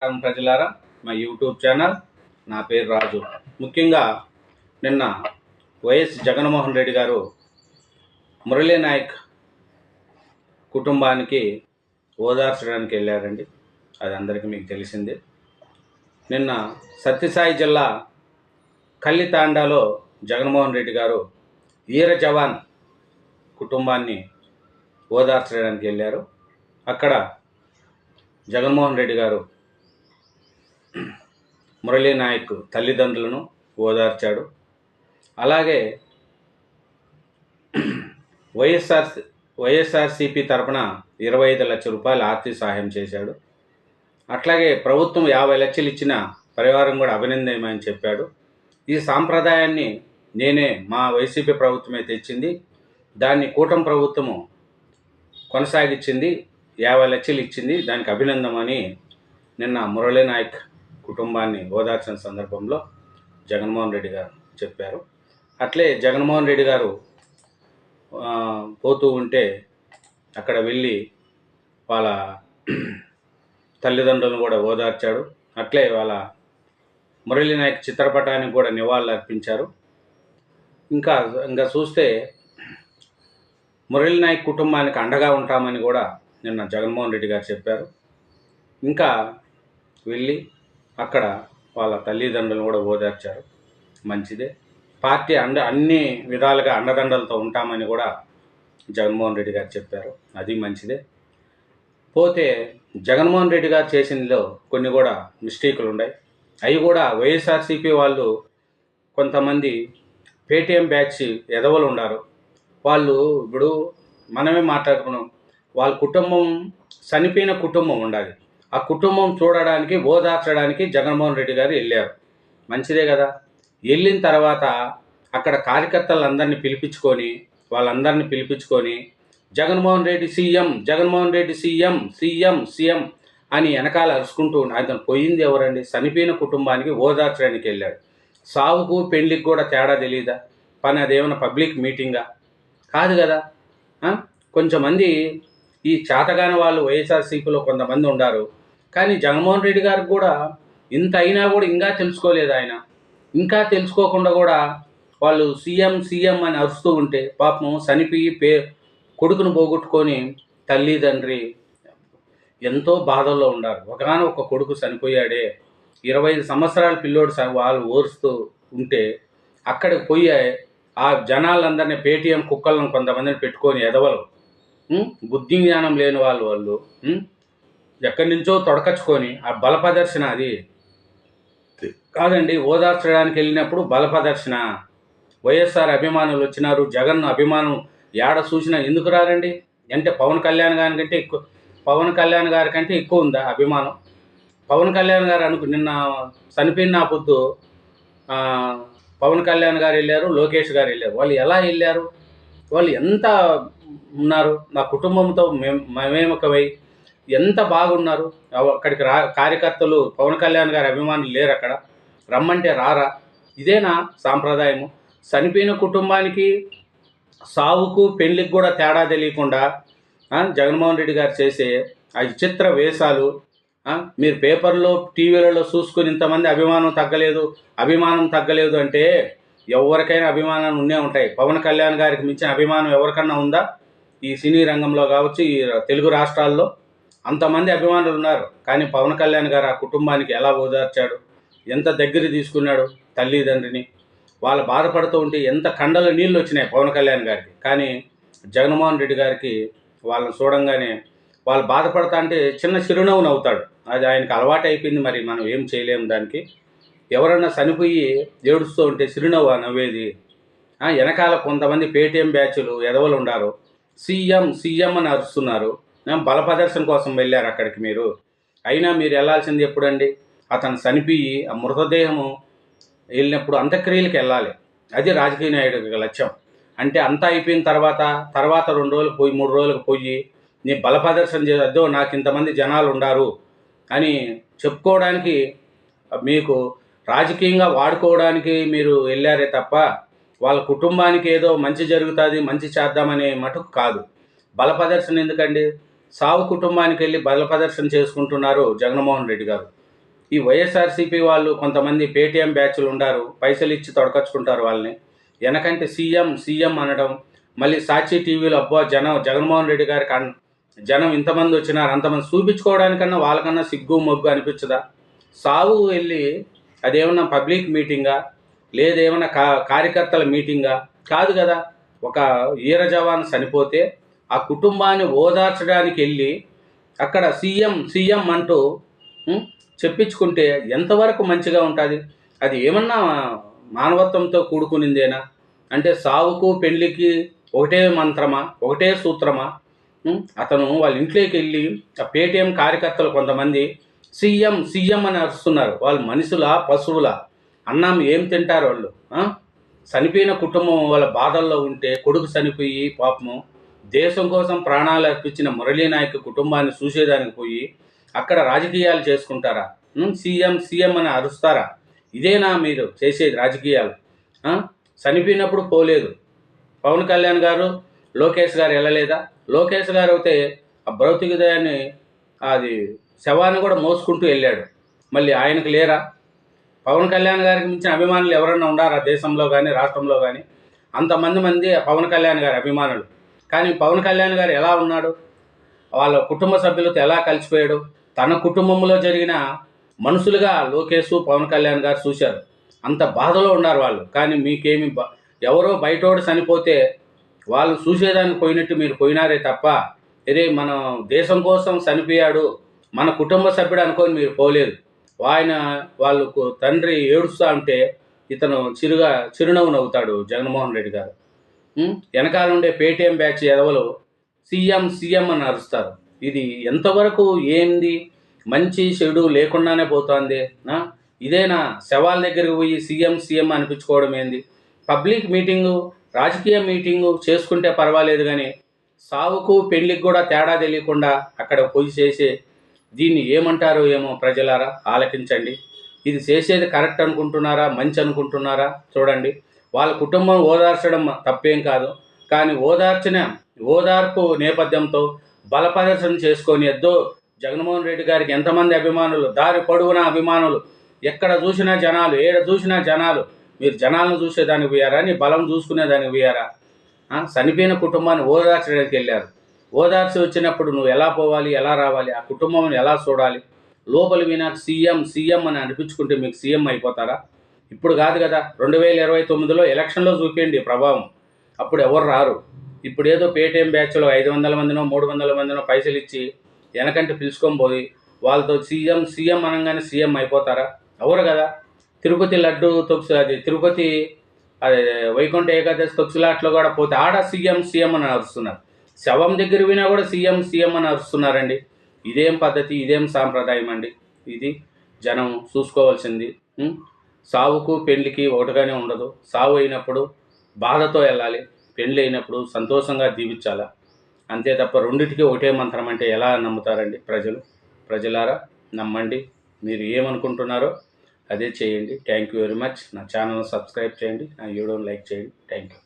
ప్రజలారా, మా YouTube channel. నా పేరు రాజు. ముఖ్యంగా నిన్న వైఎస్ జగన్మోహన్ రెడ్డి గారు మురళీ నాయక్ కుటుంబానికి ఓదార్చడానికి వెళ్ళారండి. అది అందరికీ మీకు తెలిసిందే. నిన్న సత్యసాయి జిల్లా కల్లితాండాలో జగన్మోహన్ రెడ్డి గారు వీర జవాన్ కుటుంబాన్ని ఓదార్చడానికి వెళ్ళారు. అక్కడ జగన్మోహన్ రెడ్డి గారు మురళీ నాయక్ తల్లిదండ్రులను ఓదార్చాడు. అలాగే వైఎస్ఆర్సీపీ తరపున 25 లక్షల రూపాయలు ఆర్థిక సహాయం చేశాడు. అట్లాగే ప్రభుత్వం 50 లక్షలు ఇచ్చిన పరివారం కూడా అభినందనమని చెప్పాడు. ఈ సాంప్రదాయాన్ని మా వైసీపీ ప్రభుత్వమే తెచ్చింది, దాన్ని కూటమి ప్రభుత్వము కొనసాగించింది, 50 లక్షలు ఇచ్చింది, దానికి అభినందనమని నిన్న మురళీ నాయక్ కుటుంబాన్ని ఓదార్చిన సందర్భంలో జగన్మోహన్ రెడ్డి గారు చెప్పారు. అట్లే జగన్మోహన్ రెడ్డి గారు పోతూ ఉంటే అక్కడ వెళ్ళి వాళ్ళ తల్లిదండ్రులను కూడా ఓదార్చాడు. అట్లే వాళ్ళ మురళీ నాయక్ చిత్రపటానికి కూడా నివాళులు అర్పించారు. ఇంకా చూస్తే మురళీ నాయక్ కుటుంబానికి అండగా ఉంటామని కూడా నిన్న జగన్మోహన్ రెడ్డి గారు చెప్పారు. ఇంకా వెళ్ళి అక్కడ వాళ్ళ తల్లిదండ్రులను కూడా ఓదార్చారు. మంచిదే. పార్టీ అన్ని విధాలుగా అండదండలతో ఉంటామని కూడా జగన్మోహన్ రెడ్డి గారు చెప్పారు. అది మంచిదే. పోతే జగన్మోహన్ రెడ్డి గారు చేసినలో కొన్ని కూడా మిస్టేకులు ఉన్నాయి. అవి కూడా వైఎస్ఆర్సీపీ వాళ్ళు కొంతమంది పేటీఎం బ్యాచ్ ఎదవలు ఉన్నారు. వాళ్ళు ఇప్పుడు మనమే మాట్లాడుకున్నాం, వాళ్ళ కుటుంబం చనిపోయిన కుటుంబం ఉండాలి. ఆ కుటుంబం చూడడానికి ఓదార్చడానికి జగన్మోహన్ రెడ్డి గారు వెళ్ళారు. మంచిదే కదా. వెళ్ళిన తర్వాత అక్కడ కార్యకర్తలందరినీ పిలిపించుకొని Jaganmohan Reddy CM, Jaganmohan Reddy CM, CM CM అని వెనకాల అరుచుకుంటూ అతను పోయింది ఎవరండి? చనిపోయిన కుటుంబానికి ఓదార్చడానికి వెళ్ళాడు. సావుకు పెళ్లికి కూడా తేడా తెలియదా? పని అదేమైనా పబ్లిక్ మీటింగా? కాదు కదా. కొంచెమంది ఈ చేతగాని వాళ్ళు వైఎస్ఆర్సీపీలో కొంతమంది ఉన్నారు. కానీ జగన్మోహన్ రెడ్డి గారికి కూడా ఇంత అయినా కూడా ఇంకా తెలుసుకోలేదు. ఆయన ఇంకా తెలుసుకోకుండా కూడా వాళ్ళు సీఎం సీఎం అని అరుస్తూ ఉంటే పాపం చనిపోయి కొడుకును పోగొట్టుకొని తల్లిదండ్రి ఎంతో బాధల్లో ఉన్నారు. ఒకగానొక కొడుకు చనిపోయాడే, 25 సంవత్సరాల పిల్లోడు వాళ్ళు ఓరుస్తూ ఉంటే అక్కడికి పోయి ఆ జనాలందరినీ పేటీఎం కుక్కలను కొంతమందిని పెట్టుకొని ఎదవలు, బుద్ధి జ్ఞానం లేని వాళ్ళు ఎక్కడి నుంచో తొడకచ్చుకొని ఆ బల ప్రదర్శన అది కాదండి. ఓదార్చడానికి వెళ్ళినప్పుడు బల ప్రదర్శన. వైఎస్ఆర్ అభిమానులు వచ్చినారు, జగన్ అభిమానం ఏడ చూసినా ఎందుకు రారండి? అంటే పవన్ కళ్యాణ్ గారి కంటే ఎక్కువ ఉందా అభిమానం? పవన్ కళ్యాణ్ గారు నిన్న చనిపోయిన పొద్దు పవన్ కళ్యాణ్ గారు వెళ్ళారు, లోకేష్ గారు వెళ్ళారు. వాళ్ళు ఎలా వెళ్ళారు? వాళ్ళు ఎంత ఉన్నారు? నా కుటుంబంతో మేమేమకమై ఎంత బాగున్నారు. అక్కడికి కార్యకర్తలు పవన్ కళ్యాణ్ గారి అభిమానులు లేరు, అక్కడ రమ్మంటే రారా? ఇదేనా సాంప్రదాయము? చనిపోయిన కుటుంబానికి సావుకు పెళ్లికి కూడా తేడా తెలియకుండా జగన్మోహన్ రెడ్డి గారు చేసే ఆ విచిత్ర వేషాలు మీరు పేపర్లో టీవీలలో చూసుకుని ఇంతమంది అభిమానం తగ్గలేదు అంటే ఎవరికైనా అభిమానాలు ఉండే ఉంటాయి. పవన్ కళ్యాణ్ గారికి మించిన అభిమానం ఎవరికన్నా ఉందా? ఈ సినీ రంగంలో కావచ్చు, ఈ తెలుగు రాష్ట్రాల్లో అంతమంది అభిమానులు ఉన్నారు. కానీ పవన్ కళ్యాణ్ గారు ఆ కుటుంబానికి ఎలా ఓదార్చాడు, ఎంత దగ్గర తీసుకున్నాడు తల్లిదండ్రిని. వాళ్ళు బాధపడుతూ ఉంటే ఎంత కండల నీళ్ళు వచ్చినాయి పవన్ కళ్యాణ్ గారికి. కానీ జగన్మోహన్ రెడ్డి గారికి వాళ్ళని చూడంగానే వాళ్ళు బాధపడతా అంటే చిన్న చిరునవ్వు నవ్వుతాడు. అది ఆయనకు అలవాటు అయిపోయింది. మరి మనం ఏం చేయలేము దానికి. ఎవరన్నా చనిపోయి ఏడుస్తూ ఉంటే చిరునవ్వు నవ్వేది. వెనకాల కొంతమంది పేటీఎం బ్యాచ్లు ఎదవలు ఉన్నారు, సీఎం సీఎం అని అరుస్తున్నారు. బల ప్రదర్శన కోసం వెళ్ళారు అక్కడికి మీరు. అయినా మీరు వెళ్ళాల్సింది ఎప్పుడండి? అతను చనిపోయి ఆ మృతదేహము వెళ్ళినప్పుడు అంత్యక్రియలకు వెళ్ళాలి. అది రాజకీయ నాయకుడి లక్ష్యం. అంటే అంతా అయిపోయిన తర్వాత 2 రోజులు పోయి 3 రోజులకు పోయి నీ బల ప్రదర్శన చేద్దో నాకు ఇంతమంది జనాలు ఉండారు అని చెప్పుకోవడానికి, మీకు రాజకీయంగా వాడుకోవడానికి మీరు వెళ్ళారే తప్ప వాళ్ళ కుటుంబానికి ఏదో మంచి జరుగుతుంది, మంచి చేద్దామనే మటుకు కాదు. బల ప్రదర్శన ఎందుకండి? సావు కుటుంబానికి వెళ్ళి బల ప్రదర్శన చేసుకుంటున్నారు జగన్మోహన్ రెడ్డి గారు. ఈ వైఎస్ఆర్సీపీ వాళ్ళు కొంతమంది పేటీఎం బ్యాచ్లు ఉండారు, పైసలు ఇచ్చి తొడకచ్చుకుంటారు వాళ్ళని. వెనకంటే సీఎం అనడం, మళ్ళీ సాక్షి టీవీలో అబ్బా జగన్మోహన్ రెడ్డి గారికి జనం ఇంతమంది వచ్చినారు అంతమంది చూపించుకోవడానికన్నా వాళ్ళకన్నా సిగ్గు మొగ్గు అనిపించదా? సావు వెళ్ళి అదేమన్నా పబ్లిక్ మీటింగా లేదేమన్నా కార్యకర్తల మీటింగా కాదు కదా. ఒక వీర జవాన్ చనిపోతే ఆ కుటుంబాన్ని ఓదార్చడానికి వెళ్ళి అక్కడ సీఎం అంటూ చెప్పించుకుంటే ఎంతవరకు మంచిగా ఉంటుంది? అది ఏమన్నా మానవత్వంతో కూడుకునిందేనా? అంటే సావుకు పెళ్ళికి ఒకటే మంత్రమా, ఒకటే సూత్రమా? అతను వాళ్ళ ఇంట్లోకి వెళ్ళి ఆ పేటీఎం కార్యకర్తలు కొంతమంది సీఎం అని అరుస్తున్నారు. వాళ్ళు మనుషులా పశువులా? అన్నం ఏం తింటారు వాళ్ళు? చనిపోయిన కుటుంబం వాళ్ళ బాధల్లో ఉంటే కొడుకు చనిపోయి పాపము దేశం కోసం ప్రాణాలు అర్పించిన మురళీ నాయక్ కుటుంబాన్ని చూసేదానికి పోయి అక్కడ రాజకీయాలు చేసుకుంటారా? సీఎం అని అరుస్తారా? ఇదేనా మీరు చేసేది రాజకీయాలు? చనిపోయినప్పుడు పోలేదు. పవన్ కళ్యాణ్ గారు, లోకేష్ గారు వెళ్ళలేదా? లోకేష్ గారు అయితే ఆ భౌతికదాన్ని అది శవాన్ని కూడా మోసుకుంటూ వెళ్ళాడు. మళ్ళీ ఆయనకు లేరా? పవన్ కళ్యాణ్ గారికి మించిన అభిమానులు ఎవరన్నా ఉండారా దేశంలో కానీ రాష్ట్రంలో కానీ? అంతమంది పవన్ కళ్యాణ్ గారి అభిమానులు. కానీ పవన్ కళ్యాణ్ గారు ఎలా ఉన్నాడు? వాళ్ళ కుటుంబ సభ్యులతో ఎలా కలిసిపోయాడు? తన కుటుంబంలో జరిగిన మనుషులుగా లోకేష్, పవన్ కళ్యాణ్ గారు చూశారు. అంత బాధలో ఉన్నారు వాళ్ళు. కానీ మీకేమి ఎవరో బయటోడు చనిపోతే వాళ్ళు చూసేదానికి పోయినట్టు మీరు పోయినారే తప్ప మన దేశం కోసం చనిపోయాడు మన కుటుంబ సభ్యుడు అనుకొని మీరు పోలేదు. వాళ్ళకు తండ్రి ఏడుస్తూ ఉంటే ఇతను చిరునవ్వు నవ్వుతాడు జగన్మోహన్ రెడ్డి గారు. వెనకాల ఉండే పేటీఎం బ్యాచ్ ఎదవలు సీఎం అని అరుస్తారు. ఇది ఎంతవరకు ఏంది? మంచి చెడు లేకుండానే పోతుంది. ఇదేనా శవాల దగ్గరికి పోయి సీఎం అనిపించుకోవడం ఏంది? పబ్లిక్ మీటింగు, రాజకీయ మీటింగు చేసుకుంటే పర్వాలేదు, కానీ సావుకు పెళ్లికి కూడా తేడా తెలియకుండా అక్కడ పోయి చేసే దీన్ని ఏమంటారో ఏమో ప్రజలారా ఆలకించండి. ఇది చేసేది కరెక్ట్ అనుకుంటున్నారా, మంచి అనుకుంటున్నారా? చూడండి. వాళ్ళ కుటుంబం ఓదార్చడం తప్పేం కాదు, కానీ ఓదార్పు నేపథ్యంతో బలప్రదర్శన చేసుకొని జగన్మోహన్ రెడ్డి గారికి ఎంతమంది అభిమానులు, దారి పొడవునా అభిమానులు, ఎక్కడ చూసినా జనాలు, ఏడ చూసినా జనాలు. మీరు జనాలను చూసేదానికి పోయారా? నీ బలం చూసుకునేదానికి పోయారా? చనిపోయిన కుటుంబాన్ని ఓదార్చడానికి వెళ్ళారు. ఓదార్చి వచ్చినప్పుడు నువ్వు ఎలా పోవాలి, ఎలా రావాలి, ఆ కుటుంబం ఎలా చూడాలి? లోపలి వినాక సీఎం అని అనిపించుకుంటే మీకు సీఎం అయిపోతారా? ఇప్పుడు కాదు కదా, 2029లో ఎలక్షన్లో చూపించండి ప్రభావం. అప్పుడు ఎవరు రారు. ఇప్పుడు ఏదో పేటీఎం బ్యాచ్లో 500 మందినో 300 మందినో పైసలు ఇచ్చి వెనకంటే పిలుచుకొని పోయి వాళ్ళతో సీఎం అనగానే సీఎం అయిపోతారా? ఎవరు కదా. తిరుపతి లడ్డు తిరుపతి వైకుంఠ ఏకాదశి తొక్సులాట్లో కూడా పోతే ఆడ సీఎం అని అరుస్తున్నారు. శవం దగ్గర వినా కూడా సీఎం అని అరుస్తున్నారండి. ఇదేం పద్ధతి, ఇదేం సాంప్రదాయం అండి? ఇది జనం చూసుకోవాల్సింది. సావుకు పెళ్లికి ఒకటిగానే ఉండదు. సావు అయినప్పుడు బాధతో వెళ్ళాలి, పెళ్ళి అయినప్పుడు సంతోషంగా దీవించాలా, అంతే తప్ప రెండింటికి ఒకటే మంత్రం అంటే ఎలా నమ్ముతారండి ప్రజలారా? నమ్మండి. మీరు ఏమనుకుంటున్నారో అదే చేయండి. Thank you very much. నా ఛానల్ సబ్స్క్రైబ్ చేయండి, నా వీడియోని లైక్ చేయండి. Thank you.